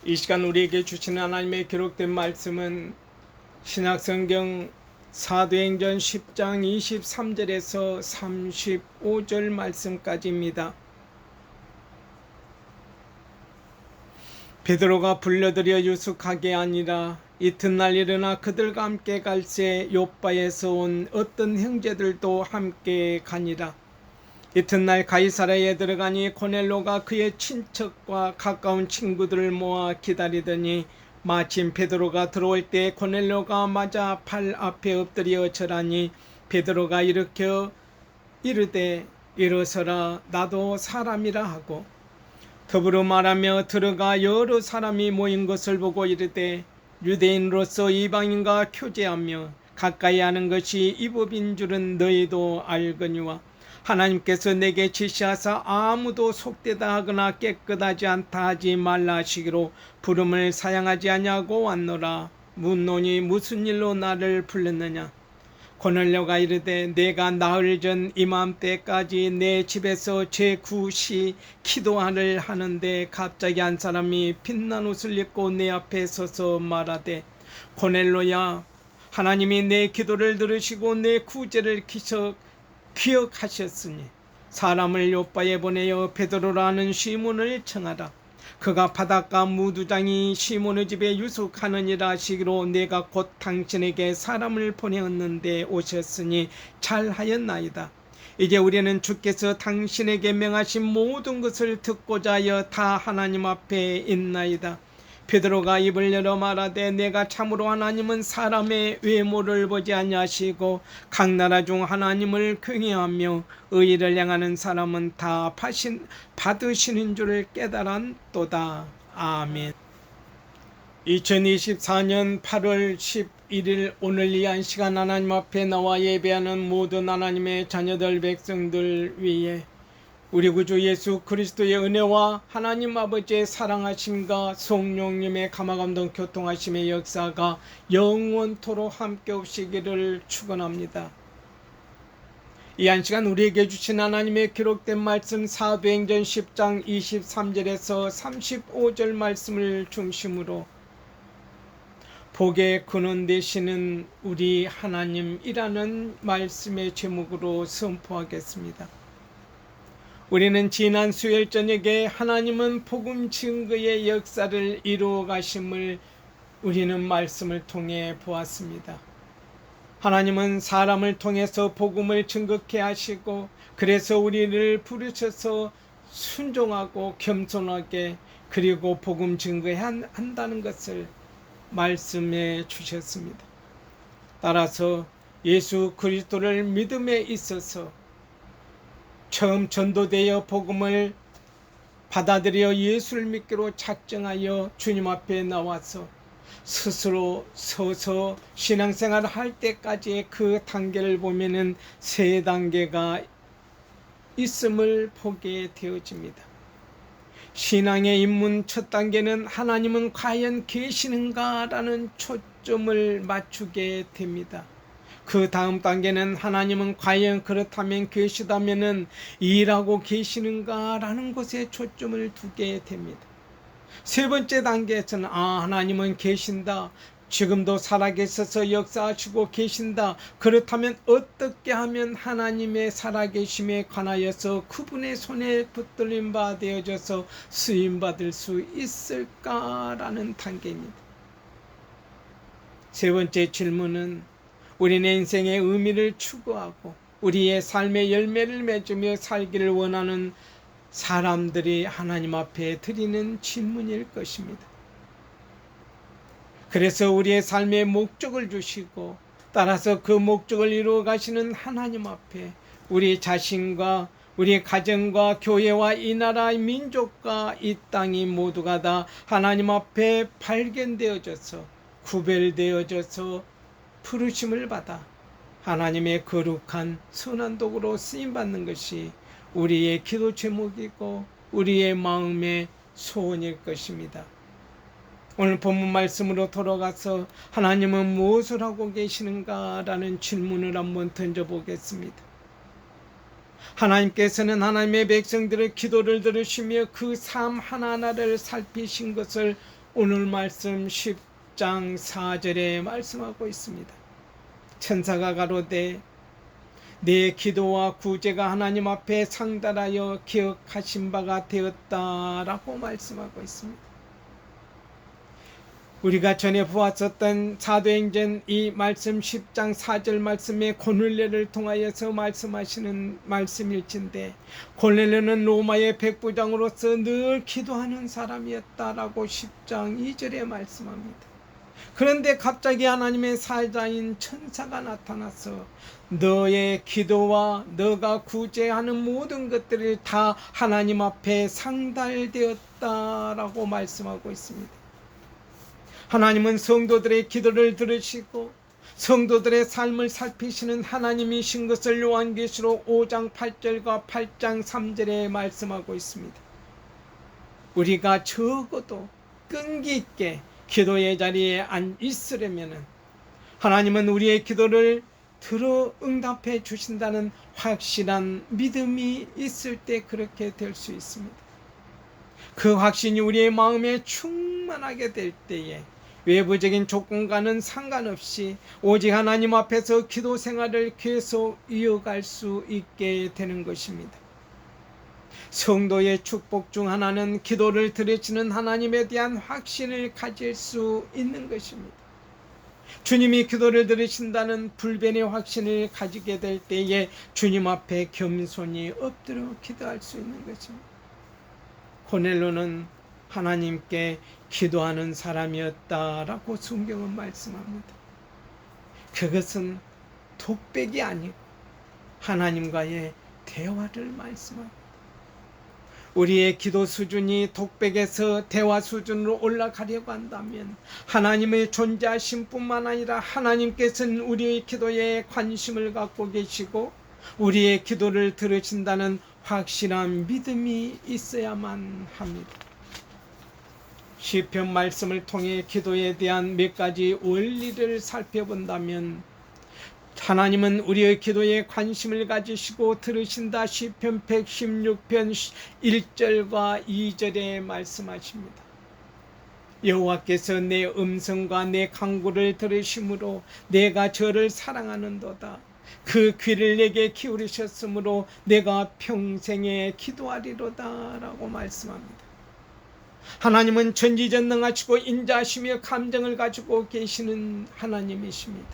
이 시간 우리에게 주시는 하나님의 기록된 말씀은 신약성경 사도행전 10장 23절에서 35절 말씀까지입니다. 베드로가 불러들여 유숙하게 아니라 이튿날 일어나 그들과 함께 갈새 요빠에서 온 어떤 형제들도 함께 가니라. 이튿날 가이사랴에 들어가니 고넬로가 그의 친척과 가까운 친구들을 모아 기다리더니 마침 베드로가 들어올 때 고넬로가 맞아 발 앞에 엎드려 절하니 베드로가 일으켜 이르되 일어서라 나도 사람이라 하고 더불어 말하며 들어가 여러 사람이 모인 것을 보고 이르되 유대인으로서 이방인과 교제하며 가까이 하는 것이 이 법인 줄은 너희도 알거니와 하나님께서 내게 지시하사 아무도 속되다 하거나 깨끗하지 않다 하지 말라 하시기로 부름을 사양하지 아니하고 왔노라. 묻노니 무슨 일로 나를 불렀느냐. 고넬료가 이르되 내가 나흘 전 이맘때까지 내 집에서 제9시 기도를 하는데 갑자기 한 사람이 빛난 옷을 입고 내 앞에 서서 말하되 고넬료야 하나님이 내 기도를 들으시고 내 구제를 기억하셨으니 사람을 요빠에 보내어 베드로라는 시몬을 청하라. 그가 바닷가 무두장이 시몬의 집에 유숙하느니라 하시기로 내가 곧 당신에게 사람을 보내었는데 오셨으니 잘하였나이다. 이제 우리는 주께서 당신에게 명하신 모든 것을 듣고자 하여 다 하나님 앞에 있나이다. 베드로가 입을 열어 말하되 내가 참으로 하나님은 사람의 외모를 보지 아니하시고 각 나라 중 하나님을 경외하며 의를 행하는 사람은 다 받으시는 줄을 깨달았도다. 아멘. 2024년 8월 11일 오늘 이 한 시간 하나님 앞에 나와 예배하는 모든 하나님의 자녀들 백성들 위해 우리 구주 예수 그리스도의 은혜와 하나님 아버지의 사랑하심과 성령님의 감화감동 교통하심의 역사가 영원토록 함께 없이기를 축원합니다. 이 한 시간 우리에게 주신 하나님의 기록된 말씀 사도행전 10장 23절에서 35절 말씀을 중심으로 복의 근원 되시는 우리 하나님이라는 말씀의 제목으로 선포하겠습니다. 우리는 지난 수요일 저녁에 하나님은 복음 증거의 역사를 이루어 가심을 우리는 말씀을 통해 보았습니다. 하나님은 사람을 통해서 복음을 증거케 하시고 그래서 우리를 부르셔서 순종하고 겸손하게 그리고 복음 증거해야 한다는 것을 말씀해 주셨습니다. 따라서 예수 그리스도를 믿음에 있어서 처음 전도되어 복음을 받아들여 예수를 믿기로 작정하여 주님 앞에 나와서 스스로 서서 신앙생활을 할 때까지의 그 단계를 보면은 세 단계가 있음을 보게 되어집니다. 신앙의 입문 첫 단계는 하나님은 과연 계시는가라는 초점을 맞추게 됩니다. 그 다음 단계는 하나님은 과연 그렇다면 계시다면은 일하고 계시는가라는 것에 초점을 두게 됩니다. 세 번째 단계에서는 하나님은 계신다. 지금도 살아계셔서 역사하시고 계신다. 그렇다면 어떻게 하면 하나님의 살아계심에 관하여서 그분의 손에 붙들림 바 되어져서 쓰임받을 수 있을까라는 단계입니다. 세 번째 질문은 우리는 인생의 의미를 추구하고 우리의 삶의 열매를 맺으며 살기를 원하는 사람들이 하나님 앞에 드리는 질문일 것입니다. 그래서 우리의 삶의 목적을 주시고 따라서 그 목적을 이루어 가시는 하나님 앞에 우리 자신과 우리 가정과 교회와 이 나라 민족과 이 땅이 모두가 다 하나님 앞에 발견되어져서 구별되어져서 부르심을 받아 하나님의 거룩한 선한 도구로 쓰임받는 것이 우리의 기도 제목이고 우리의 마음의 소원일 것입니다. 오늘 본문 말씀으로 돌아가서 하나님은 무엇을 하고 계시는가라는 질문을 한번 던져보겠습니다. 하나님께서는 하나님의 백성들의 기도를 들으시며 그 삶 하나하나를 살피신 것을 오늘 말씀 10장 4절에 말씀하고 있습니다. 천사가 가로되 내 기도와 구제가 하나님 앞에 상달하여 기억하신 바가 되었다라고 말씀하고 있습니다. 우리가 전에 보았었던 사도행전 이 말씀 10장 4절 말씀에 고넬료를 통하여서 말씀하시는 말씀일진데, 고넬료는 로마의 백부장으로서 늘 기도하는 사람이었다라고 10장 2절에 말씀합니다. 그런데 갑자기 하나님의 사자인 천사가 나타나서 너의 기도와 너가 구제하는 모든 것들이 다 하나님 앞에 상달되었다라고 말씀하고 있습니다. 하나님은 성도들의 기도를 들으시고 성도들의 삶을 살피시는 하나님이신 것을 요한계시록 5장 8절과 8장 3절에 말씀하고 있습니다. 우리가 적어도 끈기 있게 기도의 자리에 있으려면 하나님은 우리의 기도를 들어 응답해 주신다는 확실한 믿음이 있을 때 그렇게 될 수 있습니다. 그 확신이 우리의 마음에 충만하게 될 때에 외부적인 조건과는 상관없이 오직 하나님 앞에서 기도 생활을 계속 이어갈 수 있게 되는 것입니다. 성도의 축복 중 하나는 기도를 들으시는 하나님에 대한 확신을 가질 수 있는 것입니다. 주님이 기도를 들으신다는 불변의 확신을 가지게 될 때에 주님 앞에 겸손히 엎드려 기도할 수 있는 것입니다. 고넬료는 하나님께 기도하는 사람이었다라고 성경은 말씀합니다. 그것은 독백이 아니고 하나님과의 대화를 말씀합니다. 우리의 기도 수준이 독백에서 대화 수준으로 올라가려고 한다면 하나님의 존재하심 뿐만 아니라 하나님께서는 우리의 기도에 관심을 갖고 계시고 우리의 기도를 들으신다는 확실한 믿음이 있어야만 합니다. 시편 말씀을 통해 기도에 대한 몇 가지 원리를 살펴본다면 하나님은 우리의 기도에 관심을 가지시고 들으신다. 시편 116편 1절과 2절에 말씀하십니다. 여호와께서 내 음성과 내 간구를 들으심으로 내가 저를 사랑하는도다. 그 귀를 내게 기울이셨으므로 내가 평생에 기도하리로다 라고 말씀합니다. 하나님은 전지전능하시고 인자하시며 감정을 가지고 계시는 하나님이십니다.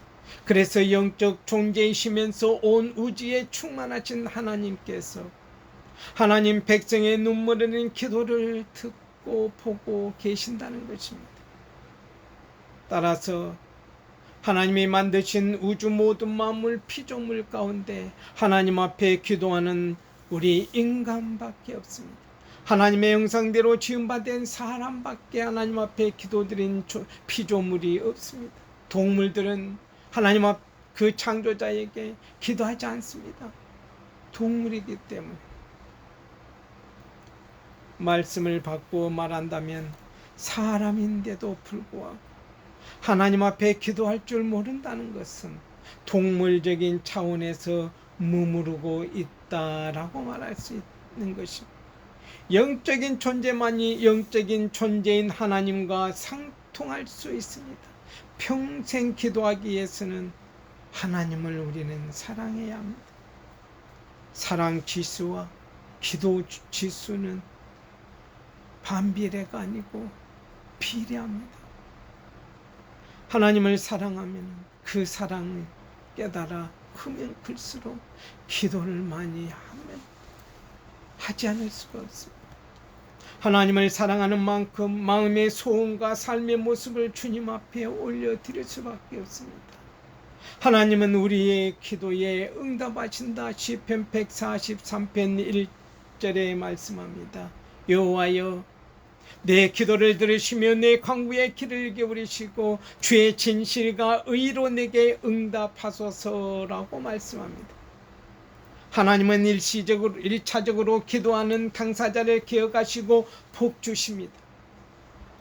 그래서 영적 존재이시면서 온 우주에 충만하신 하나님께서 하나님 백성의 눈물 흘리는 기도를 듣고 보고 계신다는 것입니다. 따라서 하나님이 만드신 우주 모든 만물 피조물 가운데 하나님 앞에 기도하는 우리 인간밖에 없습니다. 하나님의 형상대로 지음받은 사람밖에 하나님 앞에 기도드린 피조물이 없습니다. 동물들은 하나님 앞 그 창조자에게 기도하지 않습니다. 동물이기 때문에. 말씀을 바꾸어 말한다면 사람인데도 불구하고 하나님 앞에 기도할 줄 모른다는 것은 동물적인 차원에서 머무르고 있다라고 말할 수 있는 것입니다. 영적인 존재만이 영적인 존재인 하나님과 상통할 수 있습니다. 평생 기도하기 위해서는 하나님을 우리는 사랑해야 합니다. 사랑 지수와 기도 지수는 반비례가 아니고 비례합니다. 하나님을 사랑하면 그 사랑을 깨달아 크면 클수록 기도를 많이 하지 않을 수가 없습니다. 하나님을 사랑하는 만큼 마음의 소원과 삶의 모습을 주님 앞에 올려드릴 수밖에 없습니다. 하나님은 우리의 기도에 응답하신다. 시편 143편 1절에 말씀합니다. 여호와여 내 기도를 들으시며 내 간구에 귀를 기울이시고 주의 진실과 의로 내게 응답하소서라고 말씀합니다. 하나님은 일시적으로 1차적으로 기도하는 당사자를 기억하시고 복 주십니다.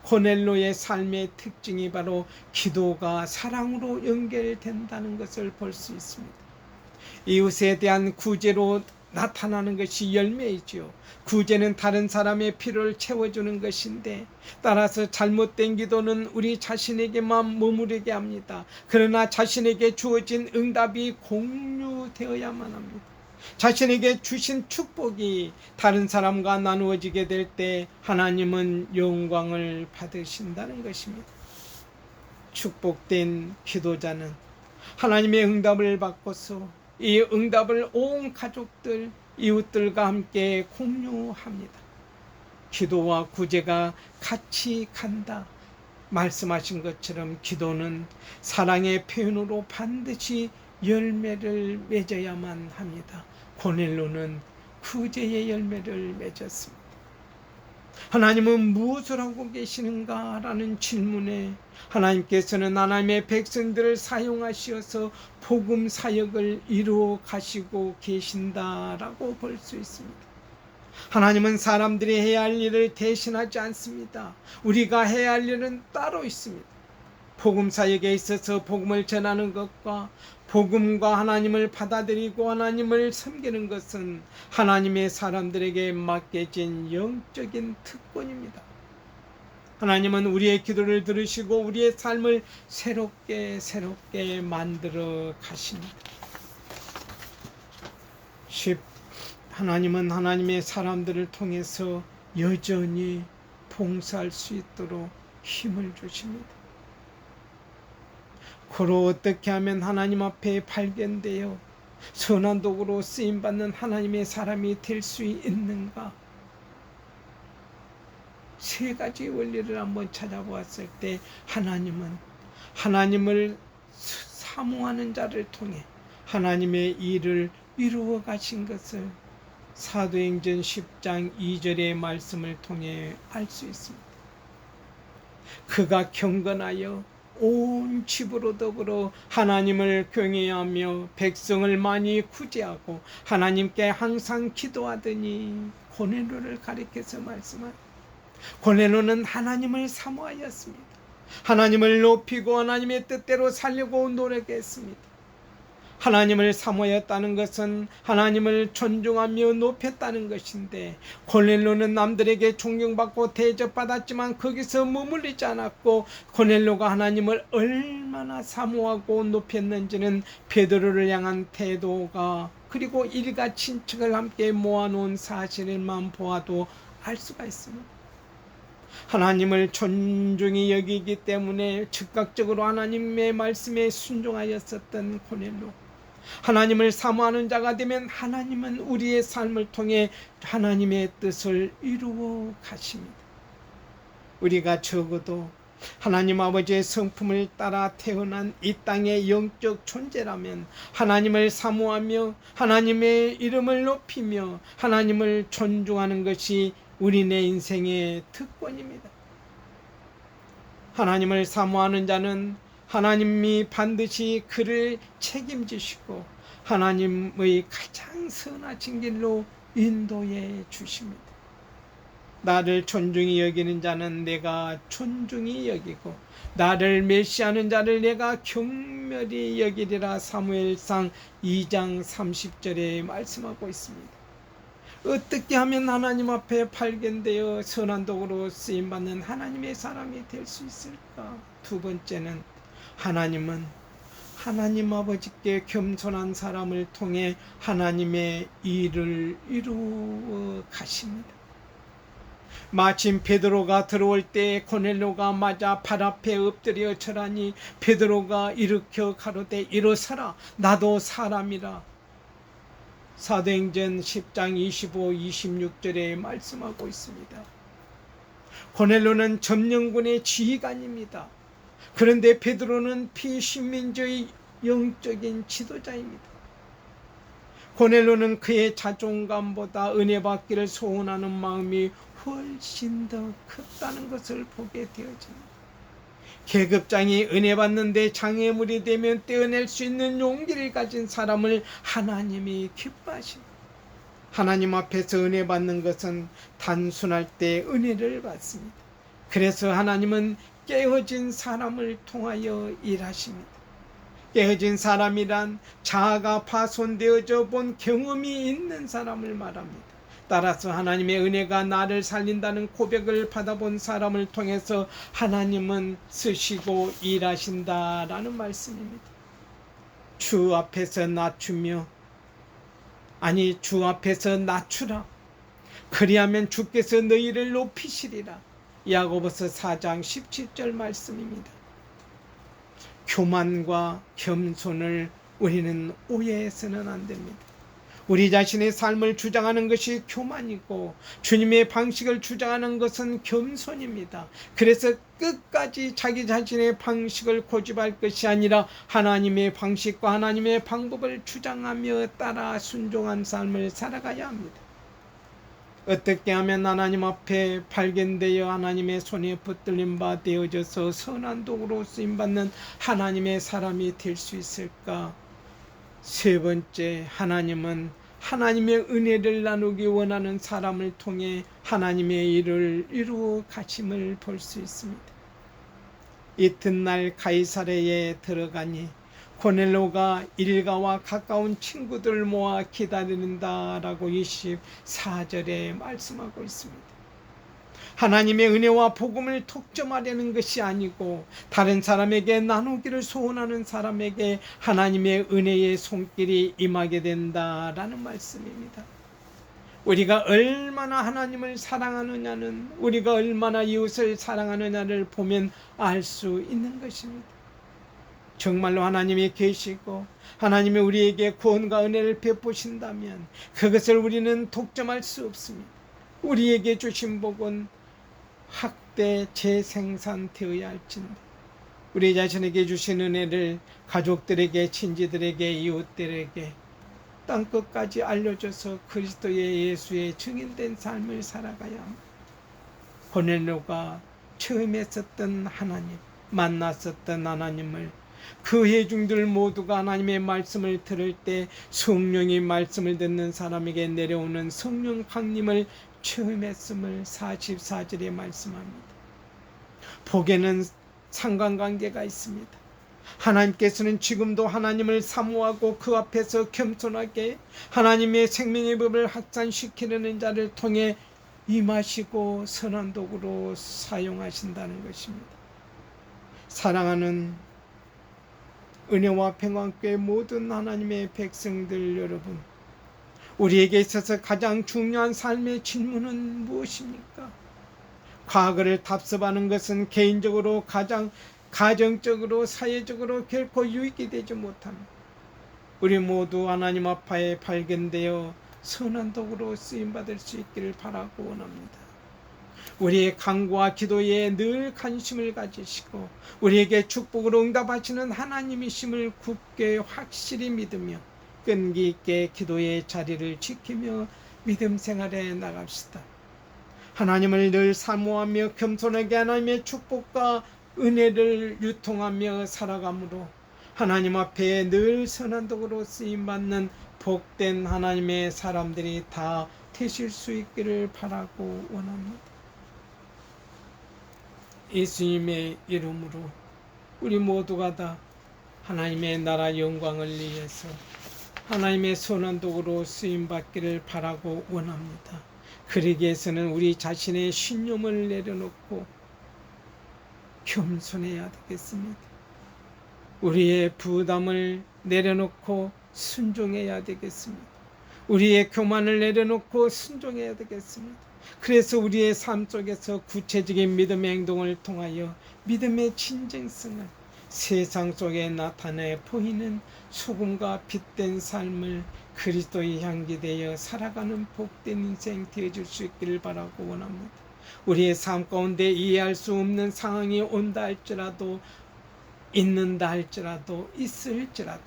고넬료의 삶의 특징이 바로 기도가 사랑으로 연결된다는 것을 볼 수 있습니다. 이웃에 대한 구제로 나타나는 것이 열매이지요. 구제는 다른 사람의 필요를 채워주는 것인데, 따라서 잘못된 기도는 우리 자신에게만 머무르게 합니다. 그러나 자신에게 주어진 응답이 공유되어야만 합니다. 자신에게 주신 축복이 다른 사람과 나누어지게 될 때 하나님은 영광을 받으신다는 것입니다. 축복된 기도자는 하나님의 응답을 받고서 이 응답을 온 가족들, 이웃들과 함께 공유합니다. 기도와 구제가 같이 간다 말씀하신 것처럼 기도는 사랑의 표현으로 반드시 열매를 맺어야만 합니다. 고넬로는 구제의 열매를 맺었습니다. 하나님은 무엇을 하고 계시는가? 라는 질문에 하나님께서는 하나님의 백성들을 사용하시어서 복음 사역을 이루어 가시고 계신다라고 볼 수 있습니다. 하나님은 사람들이 해야 할 일을 대신하지 않습니다. 우리가 해야 할 일은 따로 있습니다. 복음 사역에 있어서 복음을 전하는 것과 복음과 하나님을 받아들이고 하나님을 섬기는 것은 하나님의 사람들에게 맡겨진 영적인 특권입니다. 하나님은 우리의 기도를 들으시고 우리의 삶을 새롭게 만들어 가십니다. 하나님은 하나님의 사람들을 통해서 여전히 봉사할 수 있도록 힘을 주십니다. 그로 어떻게 하면 하나님 앞에 발견되어 선한 도구로 쓰임받는 하나님의 사람이 될 수 있는가? 세 가지 원리를 한번 찾아보았을 때 하나님은 하나님을 사모하는 자를 통해 하나님의 일을 이루어 가신 것을 사도행전 10장 2절의 말씀을 통해 알 수 있습니다. 그가 경건하여 온 집으로 더불어 하나님을 경외하며 백성을 많이 구제하고 하나님께 항상 기도하더니 고넬로를 가리켜서 말씀합니다. 고넬로는 하나님을 사모하였습니다. 하나님을 높이고 하나님의 뜻대로 살려고 노력했습니다. 하나님을 사모했다는 것은 하나님을 존중하며 높였다는 것인데, 고넬로는 남들에게 존경받고 대접받았지만 거기서 머물리지 않았고, 고넬로가 하나님을 얼마나 사모하고 높였는지는 베드로를 향한 태도가, 그리고 일가 친척을 함께 모아놓은 사실만 보아도 알 수가 있습니다. 하나님을 존중히 여기기 때문에 즉각적으로 하나님의 말씀에 순종하였었던 고넬로, 하나님을 사모하는 자가 되면 하나님은 우리의 삶을 통해 하나님의 뜻을 이루어 가십니다. 우리가 적어도 하나님 아버지의 성품을 따라 태어난 이 땅의 영적 존재라면 하나님을 사모하며 하나님의 이름을 높이며 하나님을 존중하는 것이 우리네 인생의 특권입니다. 하나님을 사모하는 자는 하나님이 반드시 그를 책임지시고 하나님의 가장 선하신 길로 인도해 주십니다. 나를 존중히 여기는 자는 내가 존중히 여기고 나를 멸시하는 자를 내가 경멸히 여기리라. 사무엘상 2장 30절에 말씀하고 있습니다. 어떻게 하면 하나님 앞에 발견되어 선한 도구로 쓰임받는 하나님의 사람이 될 수 있을까? 두 번째는 하나님은 하나님 아버지께 겸손한 사람을 통해 하나님의 일을 이루어 가십니다. 마침 베드로가 들어올 때 고넬로가 맞아 발 앞에 엎드려 절하니 베드로가 일으켜 가로되 일어서라, 나도 사람이라. 사도행전 10장 25, 26절에 말씀하고 있습니다. 고넬로는 점령군의 지휘관입니다. 그런데 베드로는 피신민주의 영적인 지도자입니다. 고넬로는 그의 자존감보다 은혜 받기를 소원하는 마음이 훨씬 더 컸다는 것을 보게 되어집니다. 계급장이 은혜 받는데 장애물이 되면 떼어낼 수 있는 용기를 가진 사람을 하나님이 기뻐하십니다. 하나님 앞에서 은혜 받는 것은 단순할 때 은혜를 받습니다. 그래서 하나님은 깨어진 사람을 통하여 일하십니다. 깨어진 사람이란 자아가 파손되어져 본 경험이 있는 사람을 말합니다. 따라서 하나님의 은혜가 나를 살린다는 고백을 받아본 사람을 통해서 하나님은 쓰시고 일하신다라는 말씀입니다. 주 앞에서 낮추며, 아니 주 앞에서 낮추라. 그리하면 주께서 너희를 높이시리라. 야고보서 4장 17절 말씀입니다. 교만과 겸손을 우리는 오해해서는 안 됩니다. 우리 자신의 삶을 주장하는 것이 교만이고 주님의 방식을 주장하는 것은 겸손입니다. 그래서 끝까지 자기 자신의 방식을 고집할 것이 아니라 하나님의 방식과 하나님의 방법을 주장하며 따라 순종한 삶을 살아가야 합니다. 어떻게 하면 하나님 앞에 발견되어 하나님의 손에 붙들린 바 되어져서 선한 도구로 쓰임받는 하나님의 사람이 될 수 있을까? 세 번째, 하나님은 하나님의 은혜를 나누기 원하는 사람을 통해 하나님의 일을 이루어 가심을 볼 수 있습니다. 이튿날 가이사랴에 들어가니 고넬료가 일가와 가까운 친구들 모아 기다린다라고 24절에 말씀하고 있습니다. 하나님의 은혜와 복음을 독점하려는 것이 아니고 다른 사람에게 나누기를 소원하는 사람에게 하나님의 은혜의 손길이 임하게 된다라는 말씀입니다. 우리가 얼마나 하나님을 사랑하느냐는 우리가 얼마나 이웃을 사랑하느냐를 보면 알 수 있는 것입니다. 정말로 하나님이 계시고 하나님이 우리에게 구원과 은혜를 베푸신다면 그것을 우리는 독점할 수 없습니다. 우리에게 주신 복은 학대 재생산되어야 할진대 우리 자신에게 주신 은혜를 가족들에게, 친지들에게, 이웃들에게 땅끝까지 알려줘서 그리스도의 예수의 증인된 삶을 살아가야 합니다. 고넬료가 처음 했었던 하나님, 만났었던 하나님을 그 회중들 모두가 하나님의 말씀을 들을 때 성령이 말씀을 듣는 사람에게 내려오는 성령 강림을 처음 했음을 44절에 말씀합니다. 복에는 상관관계가 있습니다. 하나님께서는 지금도 하나님을 사모하고 그 앞에서 겸손하게 하나님의 생명의 법을 확산시키려는 자를 통해 임하시고 선한 도구로 사용하신다는 것입니다. 사랑하는 은혜와 평안교회 모든 하나님의 백성들 여러분, 우리에게 있어서 가장 중요한 삶의 질문은 무엇입니까? 과거를 답습하는 것은 개인적으로, 가정적으로, 사회적으로 결코 유익이 되지 못합니다. 우리 모두 하나님 앞에 발견되어 선한 도구로 쓰임받을 수 있기를 바라고 원합니다. 우리의 간구와 기도에 늘 관심을 가지시고 우리에게 축복으로 응답하시는 하나님이심을 굳게 확실히 믿으며 끈기 있게 기도의 자리를 지키며 믿음 생활에 나갑시다. 하나님을 늘 사모하며 겸손하게 하나님의 축복과 은혜를 유통하며 살아가므로 하나님 앞에 늘 선한 도구로 쓰임받는 복된 하나님의 사람들이 다 되실 수 있기를 바라고 원합니다. 예수님의 이름으로 우리 모두가 다 하나님의 나라 영광을 위해서 하나님의 선한 도구로 쓰임받기를 바라고 원합니다. 그러기 위해서는 우리 자신의 신념을 내려놓고 겸손해야 되겠습니다. 우리의 부담을 내려놓고 순종해야 되겠습니다. 우리의 교만을 내려놓고 순종해야 되겠습니다. 그래서 우리의 삶 속에서 구체적인 믿음의 행동을 통하여 믿음의 진정성을 세상 속에 나타내 보이는 소금과 빛된 삶을 그리스도의 향기 되어 살아가는 복된 인생 되어줄 수 있기를 바라고 원합니다. 우리의 삶 가운데 이해할 수 없는 상황이 온다 할지라도, 있는다 할지라도, 있을지라도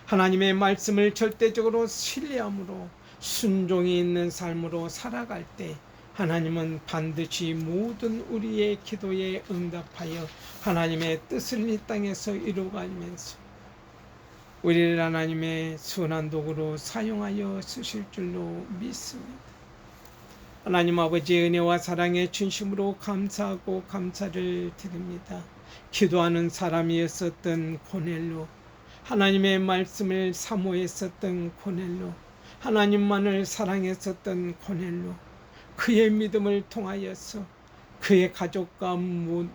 하나님의 말씀을 절대적으로 신뢰함으로 순종이 있는 삶으로 살아갈 때 하나님은 반드시 모든 우리의 기도에 응답하여 하나님의 뜻을 이 땅에서 이루어가면서 우리를 하나님의 선한 도구로 사용하여 쓰실 줄로 믿습니다. 하나님 아버지의 은혜와 사랑에 진심으로 감사하고 감사를 드립니다. 기도하는 사람이었었던 고넬료, 하나님의 말씀을 사모했었던 고넬로, 하나님만을 사랑했었던 고넬로, 그의 믿음을 통하여서 그의 가족과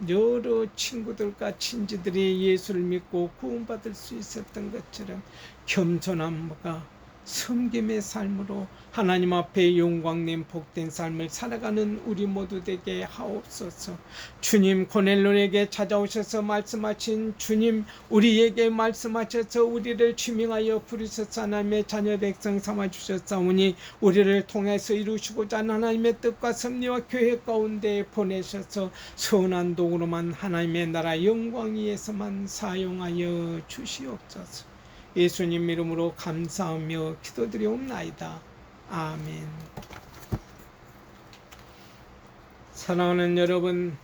여러 친구들과 친지들이 예수를 믿고 구원받을 수 있었던 것처럼 겸손함과 섬김의 삶으로 하나님 앞에 영광님 복된 삶을 살아가는 우리 모두 되게 하옵소서. 주님, 고넬로에게 찾아오셔서 말씀하신 주님, 우리에게 말씀하셔서 우리를 지명하여 부르셔서 하나님의 자녀 백성 삼아주셨사오니 우리를 통해서 이루시고자 하는 하나님의 뜻과 섭리와 교회 가운데 보내셔서 선한 도구로만 하나님의 나라 영광 위에서만 사용하여 주시옵소서. 예수님 이름으로 감사하며 기도드리옵나이다. 아멘. 사랑하는 여러분,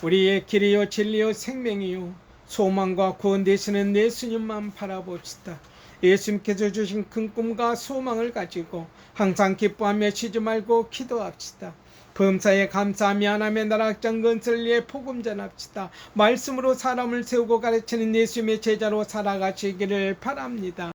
우리의 길이요 진리요 생명이요 소망과 구원 되시는 예수님만 바라봅시다. 예수님께서 주신 큰 꿈과 소망을 가지고 항상 기뻐하며 쉬지 말고 기도합시다. 범사에 감사하며 하나님의 나라 확장 건설을 위해 복음 전합시다. 말씀으로 사람을 세우고 가르치는 예수님의 제자로 살아가시기를 바랍니다.